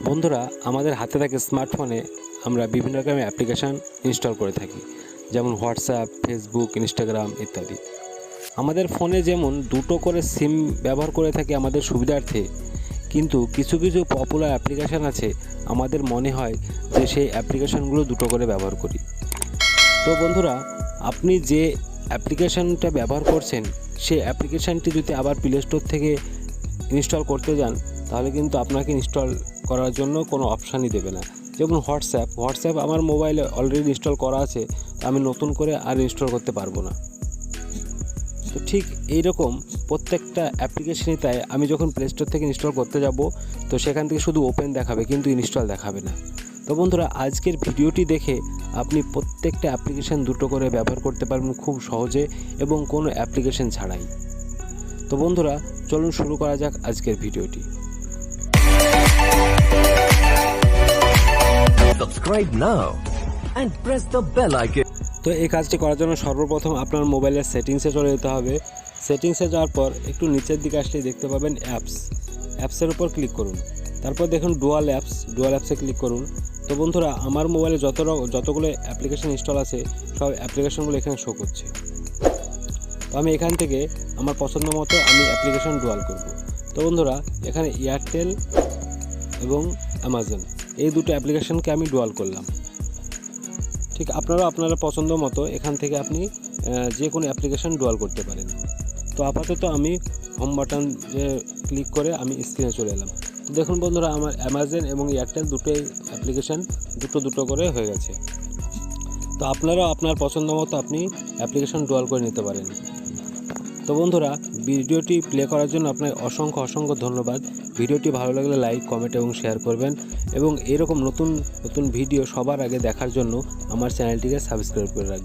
বন্ধুরা, আমাদের হাতে থাকে স্মার্টফোনে আমরা বিভিন্ন রকমের অ্যাপ্লিকেশান ইনস্টল করে থাকি, যেমন হোয়াটসঅ্যাপ, ফেসবুক, ইনস্টাগ্রাম ইত্যাদি। আমাদের ফোনে যেমন দুটো করে সিম ব্যবহার করে থাকি আমাদের সুবিধার্থে, কিন্তু কিছু কিছু পপুলার অ্যাপ্লিকেশান আছে আমাদের মনে হয় যে সেই অ্যাপ্লিকেশানগুলো দুটো করে ব্যবহার করি। তো বন্ধুরা, আপনি যে অ্যাপ্লিকেশানটা ব্যবহার করছেন সেই অ্যাপ্লিকেশানটি যদি আবার প্লে স্টোর থেকে ইনস্টল করতে যান, তাহলে কিন্তু আপনাকে ইনস্টল করার জন্য কোনো অপশানই দেবে না। যেমন হোয়াটসঅ্যাপ আমার মোবাইলে অলরেডি ইনস্টল করা আছে, আমি নতুন করে আর ইনস্টল করতে পারবো না। তো ঠিক এইরকম প্রত্যেকটা অ্যাপ্লিকেশনই তাই, আমি যখন প্লে স্টোর থেকে ইনস্টল করতে যাব তো সেখান থেকে শুধু ওপেন দেখাবে, কিন্তু ইনস্টল দেখাবে না। তো বন্ধুরা, আজকের ভিডিওটি দেখে আপনি প্রত্যেকটা অ্যাপ্লিকেশান দুটো করে ব্যবহার করতে পারবেন খুব সহজে এবং কোনো অ্যাপ্লিকেশন ছাড়াই। তো বন্ধুরা, চলুন শুরু করা যাক আজকের ভিডিওটি। Subscribe now and press the bell icon. তো এই কাজটি করার জন্য সর্বপ্রথম আপনার মোবাইলের সেটিংসে চলে যেতে হবে। সেটিংসে যাওয়ার পর একটু নিচের দিকে আসলেই দেখতে পাবেন অ্যাপসের উপর ক্লিক করুন। তারপর দেখুন ডুয়াল অ্যাপসে ক্লিক করুন। তো বন্ধুরা, আমার মোবাইলে যতগুলো অ্যাপ্লিকেশন ইনস্টল আছে সব অ্যাপ্লিকেশনগুলো এখানে শো করছে। তো আমি এখান থেকে আমার পছন্দ মতো আমি অ্যাপ্লিকেশন ডুয়াল করব। তো বন্ধুরা, এখানে এয়ারটেল এবং অ্যামাজন এই দুটো অ্যাপ্লিকেশনকে আমি ডুয়াল করলাম। ঠিক আপনারা পছন্দ মতো এখান থেকে আপনি যে কোনো অ্যাপ্লিকেশন ডুয়াল করতে পারেন। তো আপাতত আমি হোম বাটন যে ক্লিক করে আমি স্ক্রিনে চলে এলাম। তো দেখুন বন্ধুরা, আমার অ্যামাজন এবং এয়ারটেল দুটোই অ্যাপ্লিকেশান দুটো করে হয়ে গেছে। তো আপনারাও আপনার পছন্দ মতো আপনি অ্যাপ্লিকেশন ডুয়াল করে নিতে পারেন। তো বন্ধুরা, ভিডিওটি প্লে করার জন্য আপনাকে অসংখ্য ধন্যবাদ। ভিডিওটি ভালো লাগলে লাইক, কমেন্ট এবং শেয়ার করবেন, এবং এরকম নতুন ভিডিও সবার আগে দেখার জন্য আমার চ্যানেলটিকে সাবস্ক্রাইব করে রাখবেন।